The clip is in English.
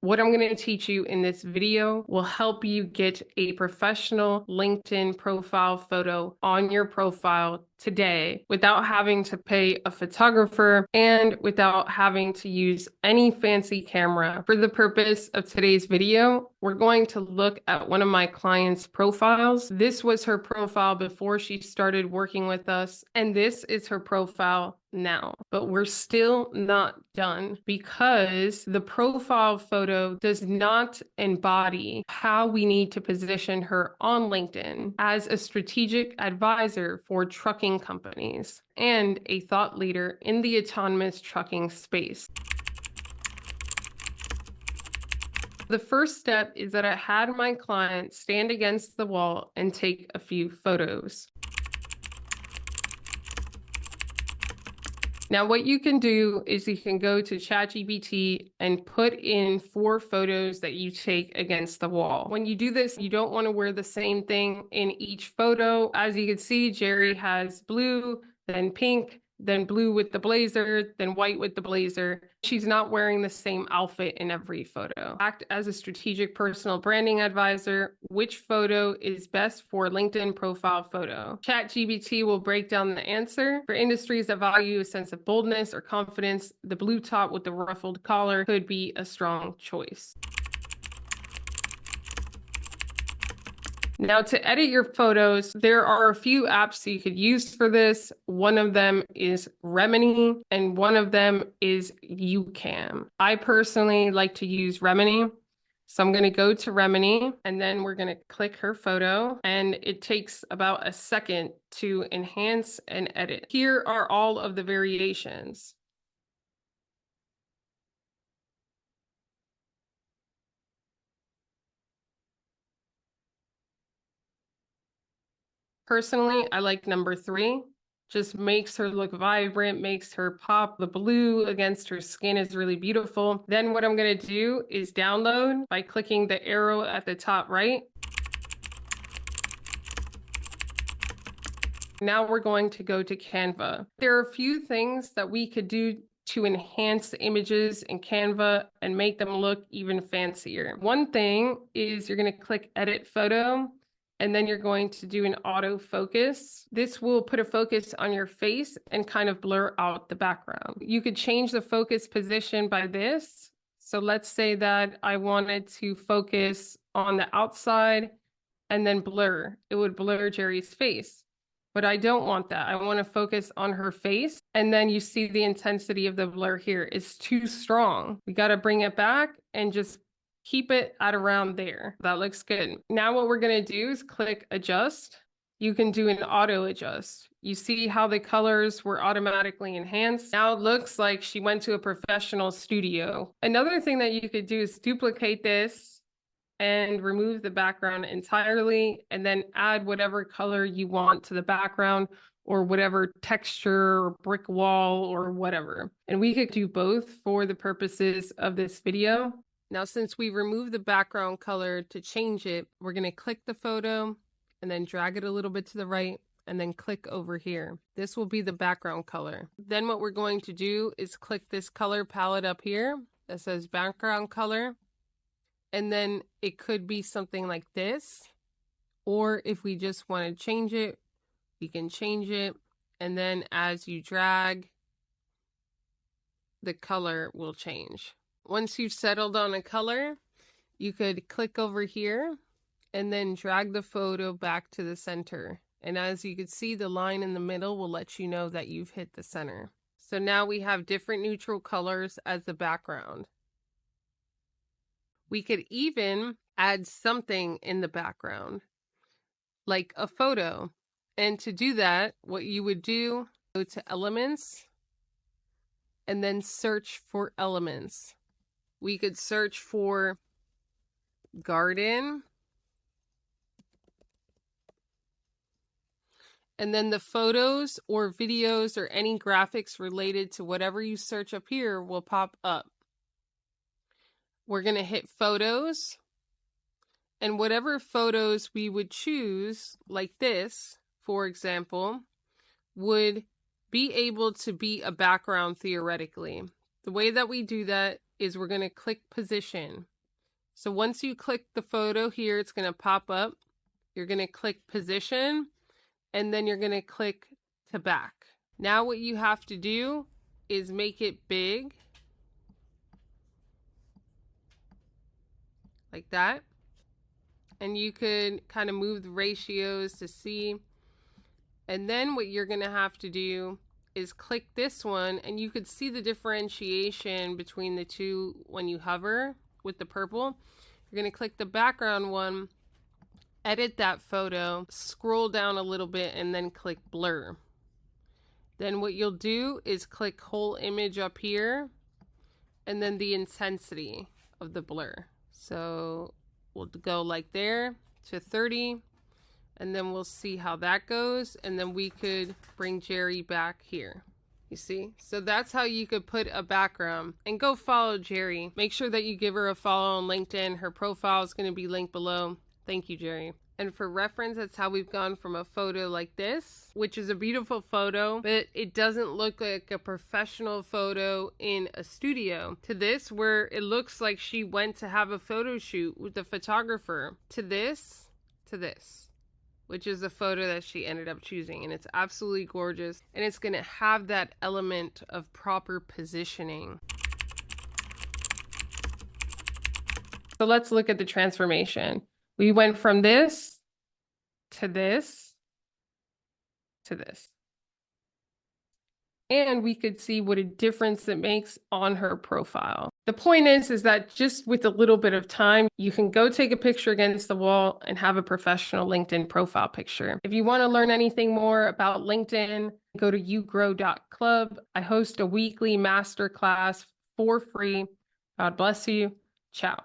What I'm going to teach you in this video will help you get a professional LinkedIn profile photo on your profile today without having to pay a photographer and without having to use any fancy camera. For the purpose of today's video, we're going to look at one of my clients' profiles. This was her profile before she started working with us, and this is her profile now. But we're still not done because the profile photo does not embody how we need to position her on LinkedIn as a strategic advisor for trucking companies and a thought leader in the autonomous trucking space. The first step is that I had my client stand against the wall and take a few photos. Now, what you can do is you can go to ChatGPT and put in 4 photos that you take against the wall. When you do this, you don't want to wear the same thing in each photo. As you can see, Jerry has blue, then pink, then blue with the blazer, then white with the blazer. She's not wearing the same outfit in every photo. Act as a strategic personal branding advisor. Which photo is best for LinkedIn profile photo? ChatGPT will break down the answer. For industries that value a sense of boldness or confidence, the blue top with the ruffled collar could be a strong choice. Now, to edit your photos, there are a few apps you could use for this. One of them is Remini, and one of them is YouCam. I personally like to use Remini. So I'm going to go to Remini, and then we're going to click her photo, and it takes about a second to enhance and edit. Here are all of the variations. Personally, I like number 3. Just makes her look vibrant, makes her pop. The blue against her skin is really beautiful. Then what I'm going to do is download by clicking the arrow at the top right. Now we're going to go to Canva. There are a few things that we could do to enhance images in Canva and make them look even fancier. One thing is you're going to click Edit Photo, and then you're going to do an auto focus. This will put a focus on your face and kind of blur out the background. You could change the focus position by this. So let's say that I wanted to focus on the outside and then blur. It would blur Jerry's face. But I don't want that. I want to focus on her face. And then you see the intensity of the blur here is too strong. We got to bring it back and just keep it at around there. That looks good. Now what we're going to do is click adjust. You can do an auto adjust. You see how the colors were automatically enhanced. Now it looks like she went to a professional studio. Another thing that you could do is duplicate this and remove the background entirely, and then add whatever color you want to the background or whatever texture or brick wall or whatever. And we could do both for the purposes of this video. Now, since we removed the background color, to change it, we're going to click the photo and then drag it a little bit to the right and then click over here. This will be the background color. Then what we're going to do is click this color palette up here that says background color. And then it could be something like this. Or if we just want to change it, we can change it. And then as you drag, the color will change. Once you've settled on a color, you could click over here and then drag the photo back to the center. And as you can see, the line in the middle will let you know that you've hit the center. So now we have different neutral colors as the background. We could even add something in the background, like a photo. And to do that, what you would do, go to Elements, and then search for elements. We could search for garden. And then the photos or videos or any graphics related to whatever you search up here will pop up. We're going to hit photos, and whatever photos we would choose, like this, for example, would be able to be a background theoretically. The way that we do that is we're going to click position. So once you click the photo here, it's going to pop up. You're going to click position, and then you're going to click to back. Now what you have to do is make it big, like that. And you could kind of move the ratios to see. And then what you're going to have to do is click this one, and you could see the differentiation between the two when you hover with the purple. You're going to click the background one, edit that photo, scroll down a little bit, and then click blur. Then what you'll do is click whole image up here, and then the intensity of the blur. So we'll go like there to 30, and then we'll see how that goes. And then we could bring Jerry back here. You see? So that's how you could put a background. And go follow Jerry. Make sure that you give her a follow on LinkedIn. Her profile is going to be linked below. Thank you, Jerry. And for reference, that's how we've gone from a photo like this, which is a beautiful photo, but it doesn't look like a professional photo in a studio, to this where it looks like she went to have a photo shoot with the photographer, to this, which is the photo that she ended up choosing. And it's absolutely gorgeous. And it's going to have that element of proper positioning. So let's look at the transformation. We went from this to this to this. And we could see what a difference it makes on her profile. The point is that just with a little bit of time, you can go take a picture against the wall and have a professional LinkedIn profile picture. If you want to learn anything more about LinkedIn, go to yougrow.club. I host a weekly masterclass for free. God bless you. Ciao.